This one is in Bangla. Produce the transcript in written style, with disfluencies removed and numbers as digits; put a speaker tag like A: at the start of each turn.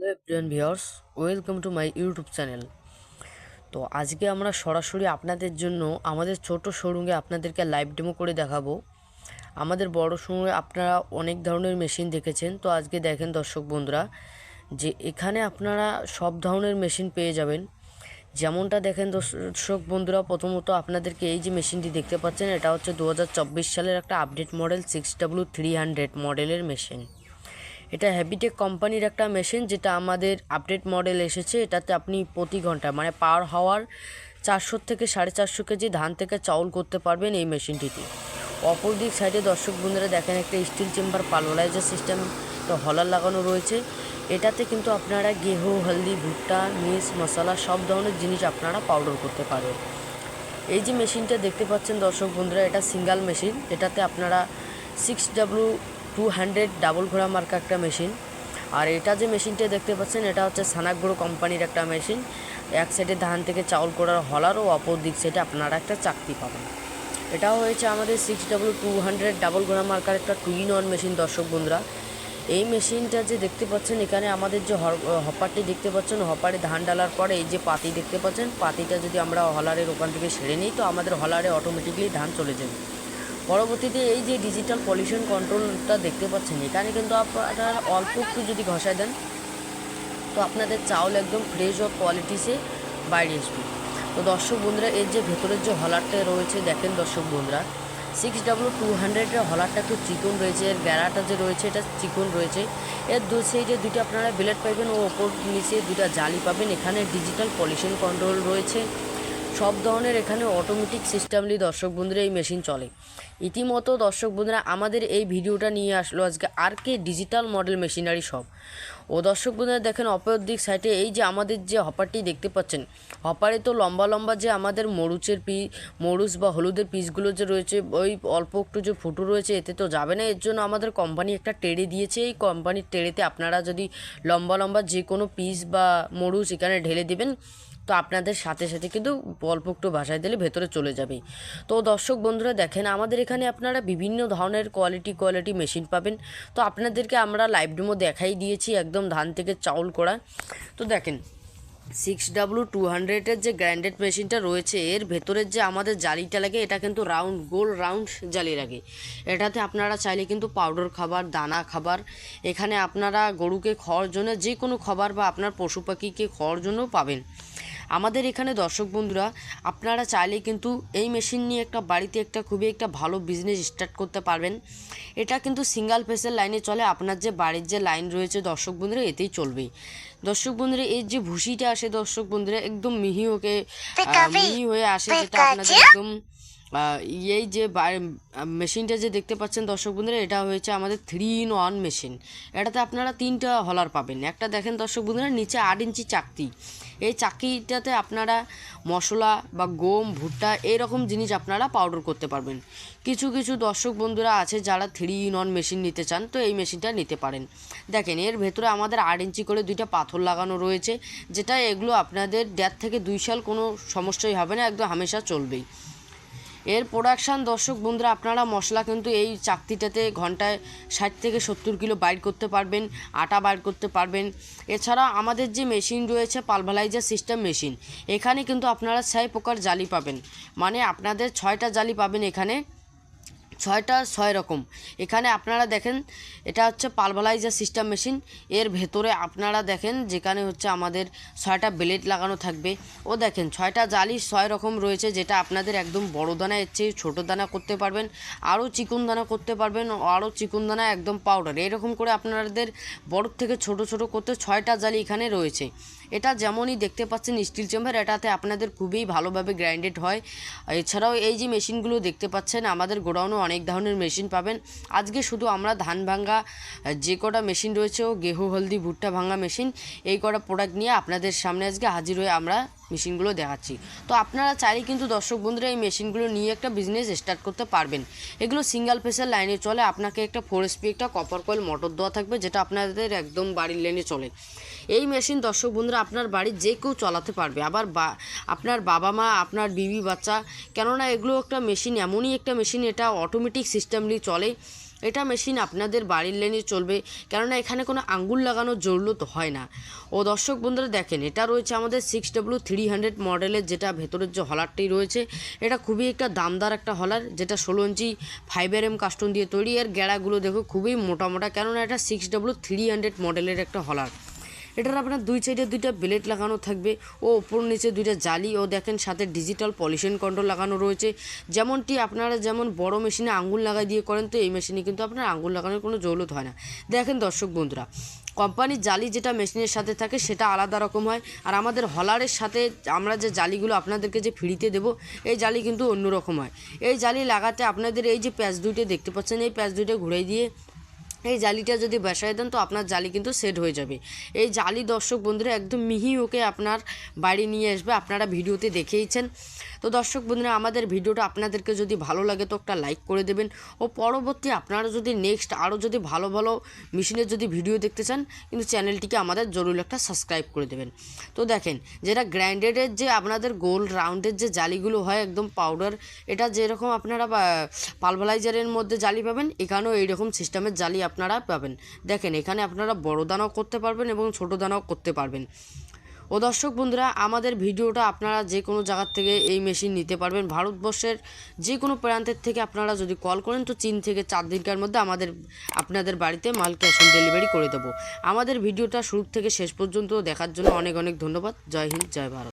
A: Hello everyone viewers, welcome to my YouTube channel. তো আজকে আমরা সরাসরি আপনাদের জন্য আমাদের ছোট শোরুমে আপনাদেরকে লাইভ ডেমো করে দেখাবো। আমাদের বড় শোরুমে আপনারা অনেক ধরনের মেশিন দেখেছেন, তো আজকে দেখেন দর্শক বন্ধুরা যে এখানে আপনারা সব ধরনের মেশিন পেয়ে যাবেন। যেমনটা দেখেন দর্শক বন্ধুরা, প্রথমত আপনাদেরকে এই যে মেশিনটি দেখতে পাচ্ছেন, এটা হচ্ছে 2024 সালের একটা আপডেট মডেল 6W300 মডেলের মেশিন। এটা হ্যাবিটেক কোম্পানির একটা মেশিন, যেটা আমাদের আপডেট মডেল এসেছে। এটাতে আপনি প্রতি ঘন্টা মানে পার হাওয়ার 400 থেকে 450 কেজি ধান থেকে চাউল করতে পারবেন এই মেশিনটিতে। অপর দিক সাইডে দর্শক বন্ধুরা দেখেন একটা স্টিল চেম্বার পালভারাইজার সিস্টেম তো হলার লাগানো রয়েছে। এটাতে কিন্তু আপনারা গেহু, হলদি, ভুট্টা, মিক্স মশলা সব ধরনের জিনিস আপনারা পাউডার করতে পারবেন। এই যে মেশিনটা দেখতে পাচ্ছেন দর্শক বন্ধুরা, এটা সিঙ্গেল মেশিন। এটাতে আপনারা 6W200 ডাবল ঘোড়া মার্কা একটা মেশিন। আর এটা যে মেশিনটা দেখতে পাচ্ছেন, এটা হচ্ছে সানাকগুড়ো কোম্পানির একটা মেশিন। এক সাইডে ধান থেকে চাউল করার হলার ও অপর দিক সাইডে আপনারা একটা চাকতি পাবেন। এটাও হয়েছে আমাদের 6W200 ডাবল ঘোড়া মার্কার একটা 2-in-1 মেশিন দর্শক বন্ধুরা। এই মেশিনটা যে দেখতে পাচ্ছেন, এখানে আমাদের যে হপারটি দেখতে পাচ্ছেন, হপারে ধান ডালার পরে এই যে পাতি দেখতে পাচ্ছেন, পাতিটা যদি আমরা হলারের ওখান থেকে ছেড়ে নিই তো আমাদের হলারে অটোমেটিকলি ধান চলে যাবে। পরবর্তীতে এই যে ডিজিটাল পলিউশন কন্ট্রোলটা দেখতে পাচ্ছেন, এখানে কিন্তু আপনারা অল্প একটু যদি ঘষায় দেন তো আপনাদের চাউল একদম ফ্রেশ ও কোয়ালিটিসে বাইরে আসবে। তো দর্শক বন্ধুরা, এর যে ভেতরের যে হলারটা রয়েছে দেখেন দর্শক বন্ধুরা, 6W200-এর হলারটা একটু চিকন রয়েছে। এর গ্যারাটা যে রয়েছে এটা চিকন রয়েছে। এর দু সাইডে দুটো আপনারা ব্লেড পাবেন ও ওপর নিচে দুটা জালি পাবেন। এখানে ডিজিটাল পলিউশন কন্ট্রোল রয়েছে। সব ধরনের এখানে অটোমেটিক সিস্টেমলি দর্শক বন্ধুরা এই মেশিন চলে। ইতিমতো দর্শক বন্ধুরা আমাদের এই ভিডিওটা নিয়ে আসলো আজকে আরকে ডিজিটাল মডেল মেশিনারি সব। ও দর্শক বন্ধুরা দেখেন অপর দিক সাইডে এই যে আমাদের যে হপারটি দেখতে পাচ্ছেন, হপারে তো লম্বা লম্বা যে আমাদের মরুচ বা হলুদের পিসগুলো যে রয়েছে, ওই অল্প একটু যে ফুটো রয়েছে এতে তো যাবে না। এর জন্য আমাদের কোম্পানি একটা টেড়ে দিয়েছে। এই কোম্পানির টেড়েতে আপনারা যদি লম্বা লম্বা যে কোনো পিস বা মরুচ এখানে ঢেলে দিবেন তো আপনাদের সাথে সাথে কিন্তু অল্প একটু ভাষায় দিলে ভেতরে চলে যাবে। তো দর্শক বন্ধুরা দেখেন আমাদের এখানে আপনারা বিভিন্ন ধরনের কোয়ালিটি মেশিন পাবেন। তো আপনাদেরকে আমরা লাইভ ডেমো দেখাই দিয়েছি একদম ধান থেকে চাউল করা। তো দেখেন 6W200-এর যে গ্রাইন্ডেড মেশিনটা রয়েছে, এর ভেতরের যে আমাদের জালিটা লাগে এটা কিন্তু গোল রাউন্ড জালি লাগে। এটাতে আপনারা চাইলে কিন্তু পাউডার খাবার, দানা খাবার, এখানে আপনারা গরুকে খাওয়ার জন্য যে কোনো খাবার বা আপনার পশু পাখিকে খাওয়ার জন্যও পাবেন। আমাদের এখানে দর্শক বন্ধুরা আপনারা চাইলে কিন্তু এই মেশিন নিয়ে একটা বাড়িতে একটা খুবই একটা ভালো বিজনেস স্টার্ট করতে পারবেন। এটা কিন্তু সিঙ্গেল ফেসের লাইনে চলে। আপনার যে বাড়ির যে লাইন রয়েছে দর্শক বন্ধুরা এতেই চলবে। দর্শক বন্ধুরা এর যে ভুসিটা আসে দর্শক বন্ধুরা একদম মিহি হয়ে আসে, যেটা আপনাদের একদম এই যে মেশিনটা যে দেখতে পাচ্ছেন দর্শক বন্ধুরা, এটা হয়েছে আমাদের 3-in-1 মেশিন। এটাতে আপনারা 3টা হলার পাবেন। একটা দেখেন দর্শক বন্ধুরা নিচে 8 ইঞ্চি চাকতি। এই চাকতিটাতে আপনারা মশলা বা গম, ভুট্টা এরকম জিনিস আপনারা পাউডার করতে পারবেন। কিছু কিছু দর্শক বন্ধুরা আছে যারা 3-in-1 মেশিন নিতে চান, তো এই মেশিনটা নিতে পারেন। দেখেন এর ভেতরে আমাদের 8 ইঞ্চি করে 2টা পাথর লাগানো রয়েছে, যেটা এগুলো আপনাদের 1.5 থেকে 2 সাল কোনো সমস্যাই হবে না, একদম হামেশা চলবেই। এর প্রোডাকশান দর্শক বন্ধুরা আপনারা মশলা কিন্তু এই চাকতিটাতে ঘন্টায় 60 থেকে 70 কিলো বাইর করতে পারবেন, আটা বাইর করতে পারবেন। এছাড়া আমাদের যে মেশিন রয়েছে পালভারাইজার সিস্টেম মেশিন, এখানে কিন্তু আপনারা 6 প্রকার জালি পাবেন। মানে আপনাদের 6টা জালি পাবেন এখানে, 6টা 6 রকম। এখানে আপনারা দেখেন এটা হচ্ছে পালভারাইজার সিস্টেম মেশিন। এর ভেতরে আপনারা দেখেন যেখানে হচ্ছে আমাদের 6টা ব্লেড লাগানো থাকবে। ও দেখেন 6টা জালি 6 রকম রয়েছে, যেটা আপনাদের একদম বড় দানা এর চেয়ে ছোটো দানা করতে পারবেন, আরও চিকন দানা করতে পারবেন, আরও চিকন দানা একদম পাউডার, এরকম করে আপনাদের বড় থেকে ছোট ছোট করতে 6টা জালি এখানে রয়েছে। এটা যেমনই দেখতে পাচ্ছেন স্টিল চেম্বার, এটাতে আপনাদের খুবই ভালোভাবে গ্রাইন্ডেড হয়। এছাড়াও এই যে মেশিনগুলো দেখতে পাচ্ছেন আমাদের গোডাউনে অনেক ধরনের মেশিন পাবেন। আজকে শুধু আমরা ধান ভাঙ্গা যে কটা মেশিন রয়েছে ও গেহু, হলদি, ভুট্টা ভাঙ্গা মেশিন, এই কটা প্রোডাক্ট নিয়ে আপনাদের সামনে আজকে হাজির হয়ে আমরা মেশিনগুলো দেখাচ্ছি। তো আপনারা চাইলে কিন্তু দর্শক বন্ধুরা এই মেশিনগুলো নিয়ে একটা বিজনেস স্টার্ট করতে পারবেন। এগুলো সিঙ্গেল ফেসের লাইনে চলে। আপনাকে একটা 4 HP একটা কপার কয়েল মোটর দেওয়া থাকবে, যেটা আপনাদের একদম বাড়ির লাইনে চলে। এই মেশিন দর্শক বন্ধুরা আপনার বাড়ির যে কেউ চালাতে পারবে, আবার আপনার বাবা মা, আপনার বিবি বাচ্চা, কেননা এগুলো একটা মেশিন, এমনই একটা মেশিন এটা অটোমেটিক সিস্টেমলি চলে। এটা মেশিন আপনাদের বাড়ির লাইনে চলবে, কেননা এখানে কোনো আঙ্গুল লাগানোর জরুরত হয় না। ও দর্শক বন্ধুরা দেখেন, এটা রয়েছে আমাদের 6W300 মডেলের, যেটা ভেতরের যে হলারটি রয়েছে এটা খুবই একটা দামদার একটা হলার, যেটা 16 ইঞ্চি ফাইবার এম কাস্টম দিয়ে তৈরি। এর গেড়াগুলো দেখো খুবই মোটা মোটা, কেননা এটা 6W300 মডেলের একটা হলার। এটার আপনার দুই সাইডে দুইটা ব্লেড লাগানো থাকবে ও ওপর নিচে দুইটা জালি, ও দেখেন সাথে ডিজিটাল পলিউশন কন্ট্রোল লাগানো রয়েছে। যেমনটি আপনারা যেমন বড় মেশিনে আঙ্গুল লাগাই দিয়ে করেন, তো এই মেশিনে কিন্তু আপনার আঙ্গুল লাগানোর কোনো জরুরত হয় না। দেখেন দর্শক বন্ধুরা, কোম্পানির জালি যেটা মেশিনের সাথে থাকে সেটা আলাদা রকম হয়, আর আমাদের হলারের সাথে আমরা যে জালিগুলো আপনাদেরকে যে ফ্রিতে দেবো এই জালি কিন্তু অন্য রকম হয়। এই জালি লাগাতে আপনাদের এই যে প্যাচ দুইটা দেখতে পাচ্ছেন, এই প্যাচ দুইটা ঘুরাই দিয়ে এই জালিটা যদি বসায় দেন তো আপনার জালি কিন্তু সেট হয়ে যাবে। এই জালি দর্শক বন্ধুরা একদম মিহি ওকে আপনার বাড়ি নিয়ে আসবে, আপনারা ভিডিওতে দেখেইছেন। তো দর্শক বন্ধুরা, আমাদের ভিডিওটা আপনাদেরকে যদি ভালো লাগে তো একটা লাইক করে দেবেন, ও পরবর্তী আপনারা যদি নেক্সট আরও যদি ভালো ভালো মেশিনের যদি ভিডিও দেখতে চান কিন্তু চ্যানেলটিকে আমাদের জরুরি একটা সাবস্ক্রাইব করে দেবেন। তো দেখেন, যেটা গ্রাইন্ডেডের যে আপনাদের গোল রাউন্ডের যে জালিগুলো হয় একদম পাউডার, এটা যেরকম আপনারা পালভারাইজারের মধ্যে জালি পাবেন, এখানেও এইরকম সিস্টেমের জালি আপনারা পাবেন। দেখেন, এখানে আপনারা বড় দানাও করতে পারবেন এবং ছোট দানাও করতে পারবেন। ও দর্শক বন্ধুরা, আমাদের ভিডিওটা আপনারা যে কোনো জায়গার থেকে এই মেশিন নিতে পারবেন। ভারতবর্ষের যে কোনো প্রান্তের থেকে আপনারা যদি কল করেন তো 3 থেকে 4 দিনকার মধ্যে আপনাদের বাড়িতে মাল ক্যাশ অন ডেলিভারি করে দেবো। আমাদের ভিডিওটা শুরু থেকে শেষ পর্যন্ত দেখার জন্য অনেক অনেক ধন্যবাদ। জয় হিন্দ, জয় ভারত।